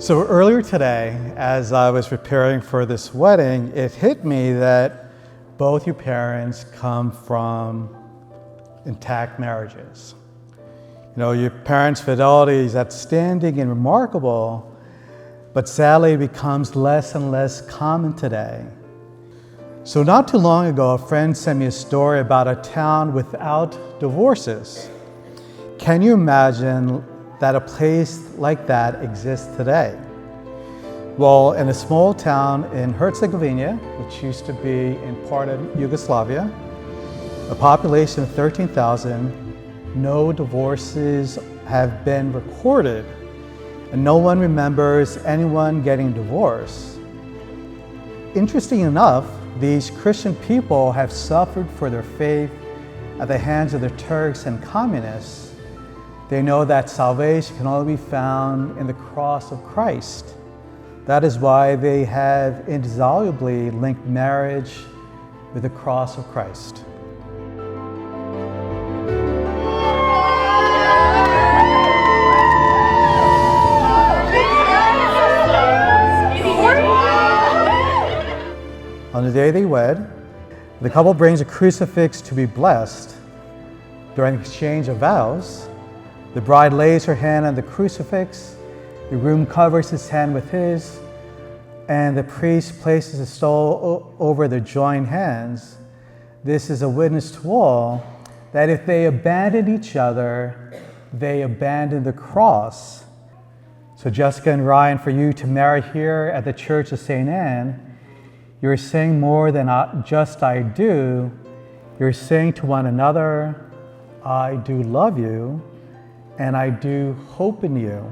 So earlier today, as I was preparing for this wedding, it hit me that both your parents come from intact marriages. You know, your parents' fidelity is outstanding and remarkable, but sadly it becomes less and less common today. So not too long ago, a friend sent me a story about a town without divorces. Can you imagine that a place like that exists today? Well, in a small town in Herzegovina, which used to be in part of Yugoslavia, a population of 13,000, no divorces have been recorded, and no one remembers anyone getting divorced. Interesting enough, these Christian people have suffered for their faith at the hands of the Turks and communists. They know that salvation can only be found in the cross of Christ. That is why they have indissolubly linked marriage with the cross of Christ. On the day they wed, the couple brings a crucifix to be blessed. During the exchange of vows, the bride lays her hand on the crucifix, the groom covers his hand with his, and the priest places the stole over their joined hands. This is a witness to all that if they abandon each other, they abandon the cross. So Jessica and Ryan, for you to marry here at the Church of St. Anne, you're saying more than just I do. You're saying to one another, I do love you, and I do hope in you.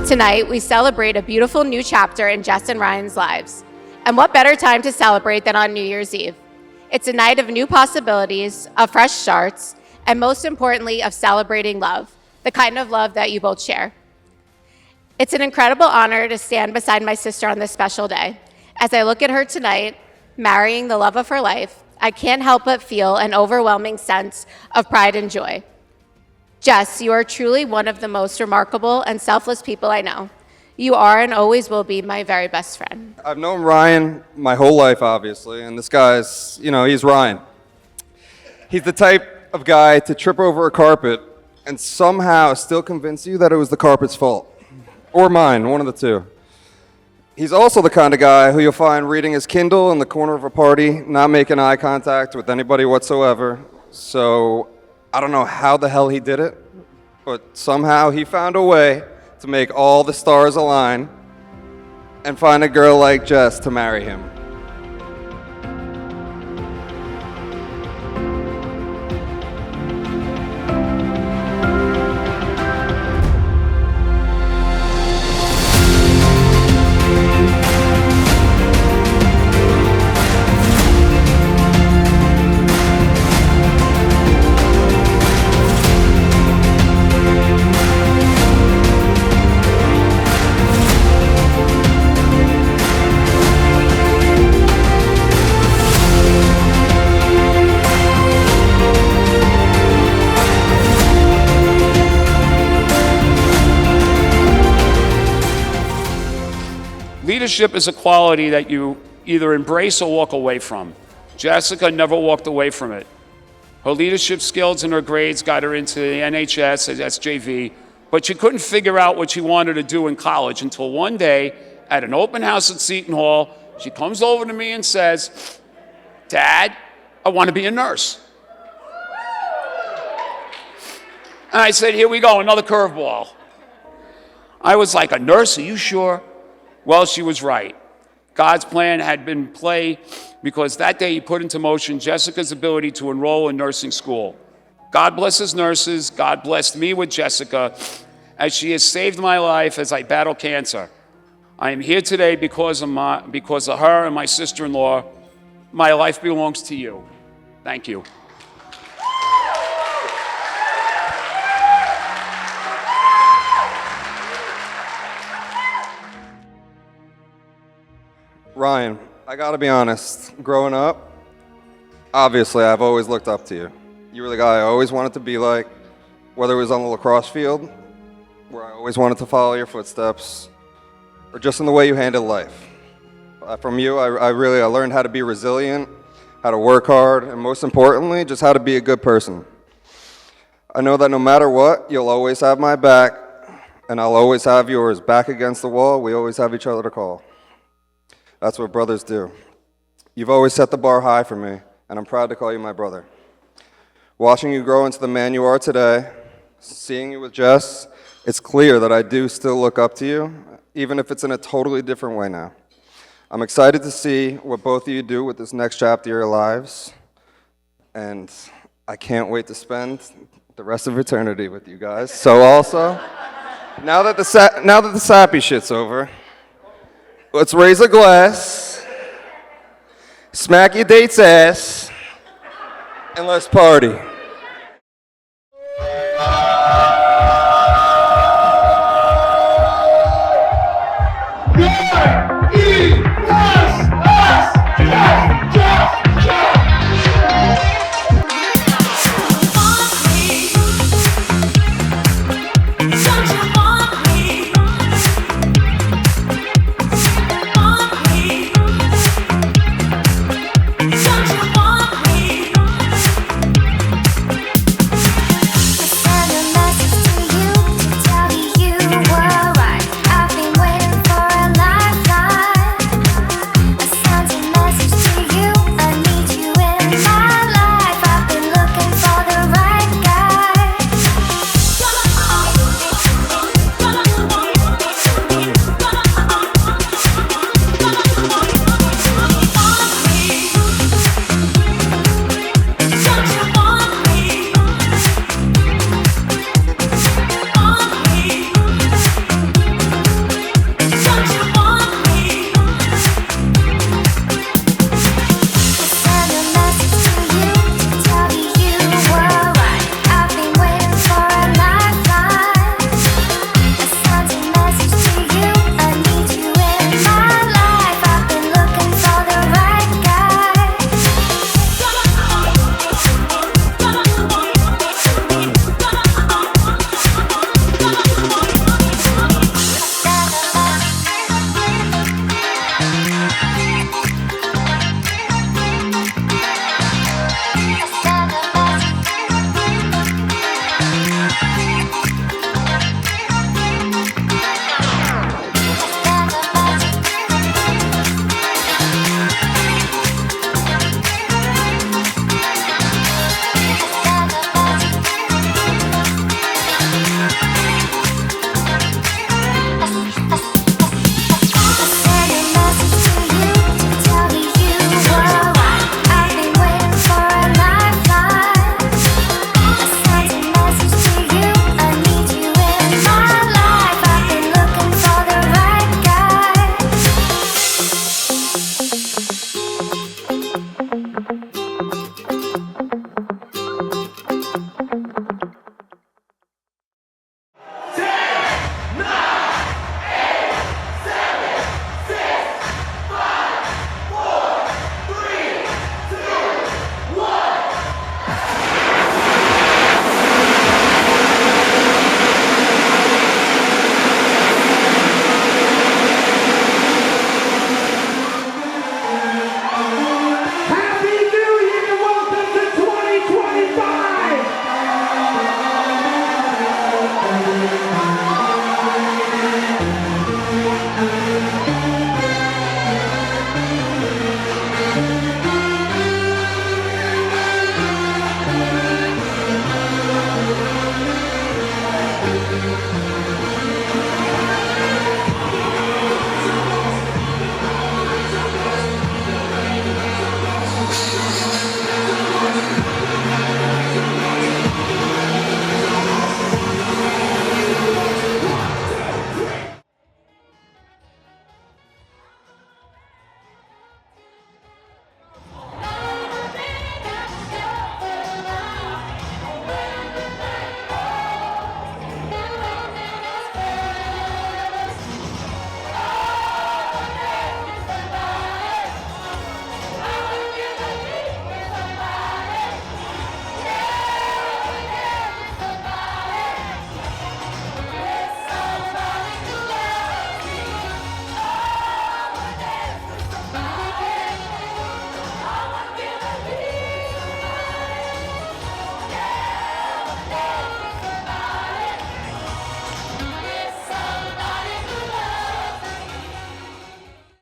Tonight, we celebrate a beautiful new chapter in Jess and Ryan's lives. And what better time to celebrate than on New Year's Eve? It's a night of new possibilities, of fresh starts, and most importantly, of celebrating love, the kind of love that you both share. It's an incredible honor to stand beside my sister on this special day. As I look at her tonight, marrying the love of her life, I can't help but feel an overwhelming sense of pride and joy. Jess, you are truly one of the most remarkable and selfless people I know. You are and always will be my very best friend. I've known Ryan my whole life, obviously, and this guy's, he's Ryan. He's the type of guy to trip over a carpet and somehow still convince you that it was the carpet's fault. Or mine, one of the two. He's also the kind of guy who you'll find reading his Kindle in the corner of a party, not making eye contact with anybody whatsoever. So I don't know how the hell he did it, but somehow he found a way to make all the stars align and find a girl like Jess to marry him. leadership is a quality that you either embrace or walk away from. Jessica never walked away from it. Her leadership skills and her grades got her into the NHS as SJV, but she couldn't figure out what she wanted to do in college until one day, at an open house at Seton Hall, she comes over to me and says, "Dad, I want to be a nurse." And I said, "Here we go, another curveball." I was like, "A nurse, are you sure?" Well, she was right. God's plan had been in play because that day he put into motion Jessica's ability to enroll in nursing school. God blesses nurses. God blessed me with Jessica, as she has saved my life as I battle cancer. I am here today because of her and my sister-in-law. My life belongs to you. Thank you. Ryan, I gotta be honest, growing up, obviously I've always looked up to you. You were the guy I always wanted to be like, whether it was on the lacrosse field, where I always wanted to follow your footsteps, or just in the way you handled life. From you, I learned how to be resilient, how to work hard, and most importantly, just how to be a good person. I know that no matter what, you'll always have my back, and I'll always have yours. Back against the wall, we always have each other to call. That's what brothers do. You've always set the bar high for me, and I'm proud to call you my brother. Watching you grow into the man you are today, seeing you with Jess, it's clear that I do still look up to you, even if it's in a totally different way now. I'm excited to see what both of you do with this next chapter of your lives, and I can't wait to spend the rest of eternity with you guys. So also, now that the sappy shit's over, let's raise a glass, smack your date's ass, and let's party.